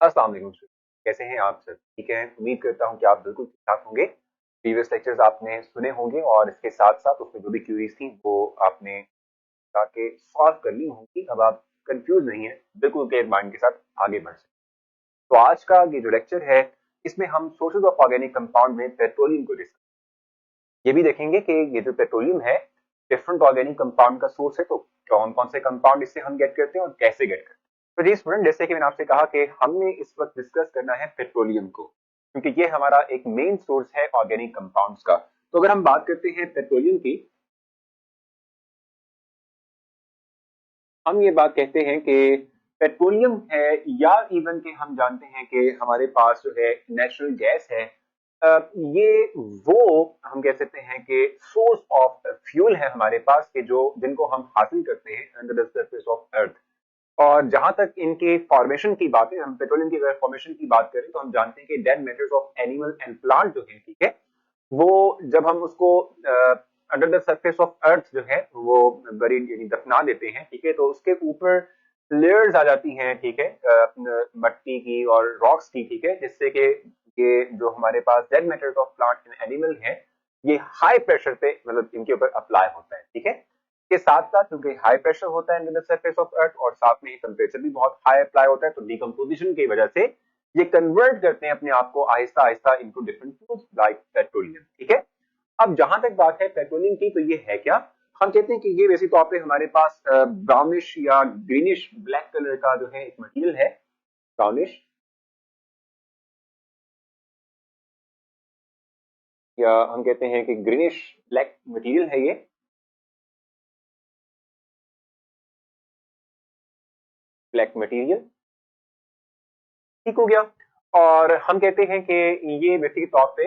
अस्सलाम वालेकुम स्टूडेंट, कैसे हैं आप सब? ठीक हैं। उम्मीद करता हूं कि आप बिल्कुल ठीक ठाक होंगे। प्रीवियस लेक्चर्स आपने सुने होंगे और इसके साथ साथ उसमें जो भी क्यूरीज थी वो आपने जाके सॉल्व कर ली होंगी। अब आप कंफ्यूज नहीं है, बिल्कुल क्लियर माइंड के साथ आगे बढ़ सकते। तो आज का ये जो लेक्चर है, इसमें हम सोर्सेज ऑफ ऑर्गेनिक कंपाउंड में पेट्रोलियम को डिस्कस, ये भी देखेंगे कि ये जो पेट्रोलियम है डिफरेंट ऑर्गेनिक कंपाउंड का सोर्स है, तो कौन कौन से कंपाउंड इससे हम गेट करते हैं और कैसे गेट करते हैं। तो जी स्टूडेंट, जैसे कि मैंने आपसे कहा कि हमने इस वक्त डिस्कस करना है पेट्रोलियम को, क्योंकि ये हमारा एक मेन सोर्स है ऑर्गेनिक कंपाउंड्स का। तो अगर हम बात करते हैं पेट्रोलियम की, हम ये बात कहते हैं कि पेट्रोलियम है, या इवन के हम जानते हैं कि हमारे पास जो है नेचुरल गैस है, ये वो हम कह सकते हैं कि सोर्स ऑफ फ्यूल है हमारे पास के जो जिनको हम हासिल करते हैं under the surface of earth. और जहां तक इनके फॉर्मेशन की बात है, हम पेट्रोलियम की अगर फॉर्मेशन की बात करें तो हम जानते हैं कि dead matters of animal and plant जो है, ठीक है, वो जब हम उसको under the surface of earth जो है वो बरीड यानी दफना देते हैं, ठीक है, तो उसके ऊपर लेयर्स आ जाती हैं, ठीक है, मट्टी की और रॉक्स की, ठीक है, जिससे कि ये जो हमारे पास dead matters of plant and animal है, ये हाई प्रेशर पे मतलब इनके ऊपर अप्लाई होता है, ठीक है। के साथ साथ क्योंकि हाई प्रेशर होता है under the surface of earth और साथ में ही टेम्परेचर भी बहुत हाई अप्लाई होता है, तो डिकम्पोजिशन की वजह से ये कन्वर्ट करते हैं अपने आप को Aahista Aahista into different fuels like petroleum, ठीक है। अब जहां तक बात है पेट्रोलियम की, तो ये है क्या, हम कहते हैं कि ये वैसे तौर पे हमारे पास ब्राउनिश या ग्रीनिश ब्लैक कलर का जो है एक मटेरियल है, ब्राउनिश या हम कहते हैं कि ग्रीनिश ब्लैक मटेरियल है ये, ब्लैक मटेरियल, ठीक हो गया। और हम कहते हैं कि ये बेसिक तौर पे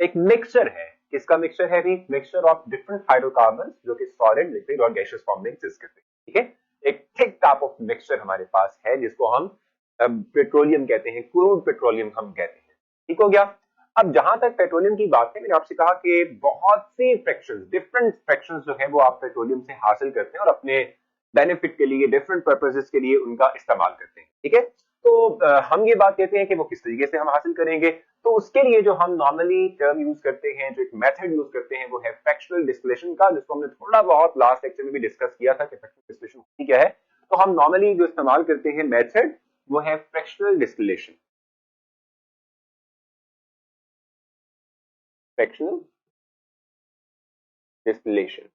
एक मिक्सचर है। किसका मिक्सचर है भी? मिक्सचर ऑफ डिफरेंट हाइड्रोकार्बन जो कि सॉलिड, लिक्विड और गैसियस फॉर्म में एग्जिस्ट करते हैं, ठीक है। एक थिक टाइप ऑफ मिक्सचर हमारे पास है जिसको हम पेट्रोलियम कहते हैं, क्रूड पेट्रोलियम हम कहते हैं, ठीक हो गया। अब जहां तक पेट्रोलियम की बात है, मैंने आपसे कहा कि बहुत सी फ्रैक्शंस, डिफरेंट फ्रैक्शंस जो है वो आप पेट्रोलियम से हासिल करते हैं और अपने बेनिफिट के लिए, डिफरेंट पर्पसेस के लिए उनका इस्तेमाल करते हैं, ठीक है। तो हम ये बात कहते हैं कि वो किस तरीके से हम हासिल करेंगे, तो उसके लिए जो हम नॉर्मली टर्म यूज करते हैं, जो एक मेथड यूज करते हैं, वो है फ्रैक्शनल डिस्टिलेशन का, जिसको हमने थोड़ा बहुत लास्ट लेक्चर में भी डिस्कस किया था कि फ्रैक्शनल डिस्टिलेशन होती क्या है। तो हम नॉर्मली जो इस्तेमाल करते हैं मेथड, वो है फ्रैक्शनल डिस्टिलेशन, फ्रैक्शनल डिस्टिलेशन।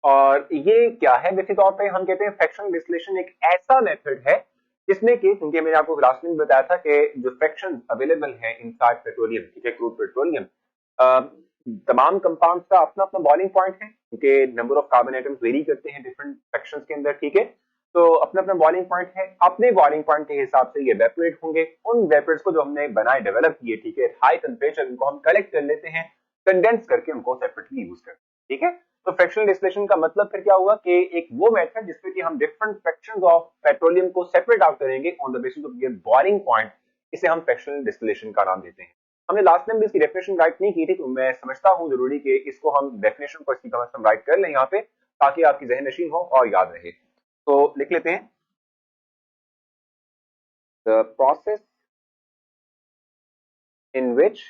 और ये क्या है? बेसिक तौर पे हम कहते हैं फ्रैक्शनल डिस्टिलेशन एक ऐसा मेथड है जिसमें कि, क्योंकि मैंने आपको लास्ट में बताया था कि जो फ्रैक्शन अवेलेबल है इनसाइड पेट्रोलियम, ठीक है, क्रूड पेट्रोलियम, तमाम कंपाउंड्स का अपना अपना बॉइलिंग पॉइंट है, क्योंकि number of carbon atoms very करते हैं डिफरेंट फ्रैक्शंस के अंदर, ठीक है। तो अपना अपना बॉइलिंग पॉइंट है, अपने बॉइलिंग पॉइंट के हिसाब से ये इवेपोरेट होंगे। उन वेपर्स को जो हमने बनाए, डेवलप किए, ठीक है, हाई टेम्परेचर, उनको हम कलेक्ट कर लेते हैं, कंडेंस करके उनको सेपरेटली यूज करते हैं, ठीक है। तो फ्रैक्शनल डिस्टिलेशन का मतलब फिर क्या हुआ कि एक वो मेथड जिसमें कि हम डिफरेंट फ्रैक्शंस ऑफ पेट्रोलियम को सेपरेट आउट करेंगे on the basis of their boiling point, इसे हम फ्रैक्शनल डिस्टिलेशन का नाम देते हैं। हमने लास्ट टाइम भी इसकी डेफिनेशन राइट नहीं की थी, तो मैं समझता हूं जरूरी कि इसको हम डेफिनेशन को इसकी कम से कम राइट कर लें यहाँ पे, ताकि आपकी जहन नशीन हो और याद रहे। तो लिख लेते हैं, the process in which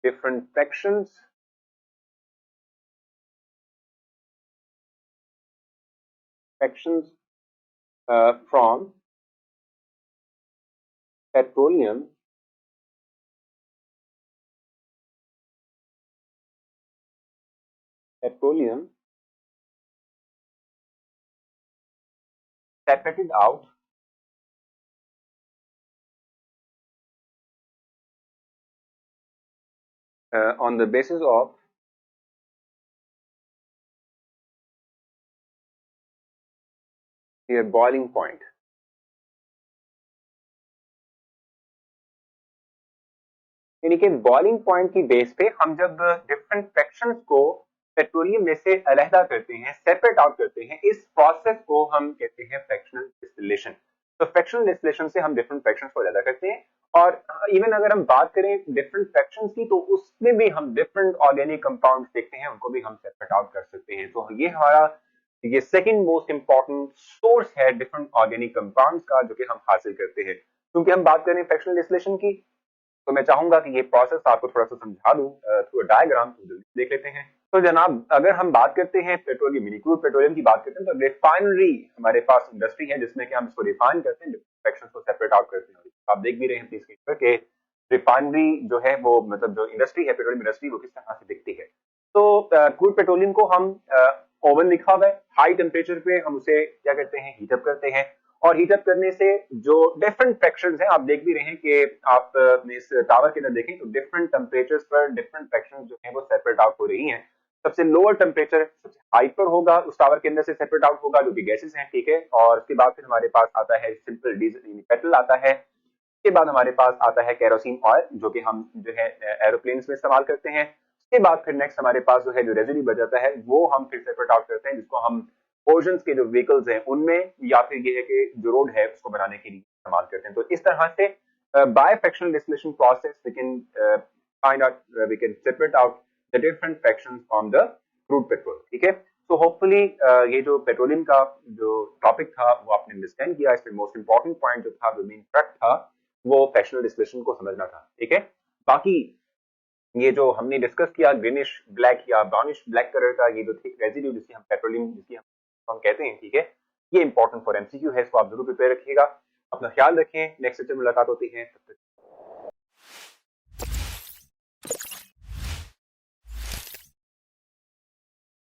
different fractions from petroleum separated out on the basis of their boiling point। यानी कि बॉइलिंग पॉइंट की बेस पे हम जब डिफरेंट फ्रैक्शंस को पेट्रोलियम में से अलहदा करते हैं, सेपरेट आउट करते हैं, इस प्रोसेस को हम कहते हैं फ्रैक्शनल डिस्टिलेशन। तो फ्रैक्शनल डिस्टिलेशन से हम डिफरेंट फ्रैक्शंस को अलहदा करते हैं। और इवन अगर हम बात करें डिफरेंट फ्रैक्शंस की, तो उसमें भी हम डिफरेंट ऑर्गेनिक कंपाउंड्स देखते हैं, उनको भी हम सेपरेट आउट कर सकते हैं। तो ये हमारा ये सेकंड मोस्ट इंपॉर्टेंट सोर्स है डिफरेंट ऑर्गेनिक कंपाउंड्स का जो कि हम हासिल करते हैं। क्योंकि हम बात करें फ्रैक्शनल डिस्टिलेशन की, तो मैं चाहूंगा कि ये प्रोसेस आपको थोड़ा सा समझा दूं थ्रू डायग्राम, तो जल्दी देख लेते हैं। तो जनाब, अगर हम बात करते हैं पेट्रोलियम, मिनी क्रूड पेट्रोलियम की बात करते हैं, तो रिफाइनरी हमारे पास इंडस्ट्री है जिसमें कि हम इसको रिफाइन करते हैं, फ्रैक्शंस को सेपरेट आउट करते हैं। आप देख भी रहे हैं अपनी स्क्रीन पर कि रिफाइनरी जो है वो, मतलब जो इंडस्ट्री है पेट्रोलियम इंडस्ट्री, वो किस तरह से दिखती है। तो क्रूड पेट्रोलियम को हम ओवन लिखा हुआ है, हाई टेम्परेचर पे हम उसे क्या करते हैं, हीटअप करते हैं। और हीटअप करने से जो डिफरेंट फ्रैक्शंस हैं, आप देख भी रहे हैं कि आप इस टावर के अंदर देखें तो डिफरेंट टेम्परेचर्स पर डिफरेंट फ्रैक्शंस जो हैं वो सेपरेट आउट हो रही हैं। सबसे लोअर टेम्परेचर सबसे हाई पर होगा, उस टावर के अंदर से सेपरेट आउट होगा जो कि गैसेस हैं, ठीक है। और उसके बाद फिर हमारे पास आता है सिंपल डीजल पेट्रोल आता है। उसके बाद हमारे पास आता है केरोसिन ऑयल जो कि हम जो है एरोप्लेन में इस्तेमाल करते हैं। उसके बाद फिर नेक्स्ट हमारे पास जो है जो रेजिड्यू बच जाता है वो हम फिर सेपरेट आउट करते हैं, जिसको हम पोर्शंस के जो व्हीकल्स हैं उनमें, या फिर ये है कि जो रोड है उसको बनाने के लिए इस्तेमाल करते हैं। तो इस तरह से by fractional distillation process we can find out, we can separate out the different fractions from the crude petrol, ठीक है। तो होपफुली ये जो पेट्रोलियम का जो टॉपिक था वो आपने अंडरस्टैंड किया। इसमें मोस्ट इंपॉर्टेंट पॉइंट जो था, जो मेन फैक्ट था, वो फ्रैक्शनल डिस्टिलेशन को समझना था, ठीक है। बाकी ये जो हमने डिस्कस किया ग्रीनिश ब्लैक या ब्राउनिश ब्लैक कलर का ये जो थिक रेजिड्यू जिसकी हम पेट्रोलियम, जिसकी हम कहते हैं, ठीक है, ये इंपॉर्टेंट फॉर एमसीक्यू है, इसको आप जरूर प्रिपेयर रखिएगा। अपना ख्याल रखें, नेक्स्ट सेशन में मुलाकात होती है, तब तक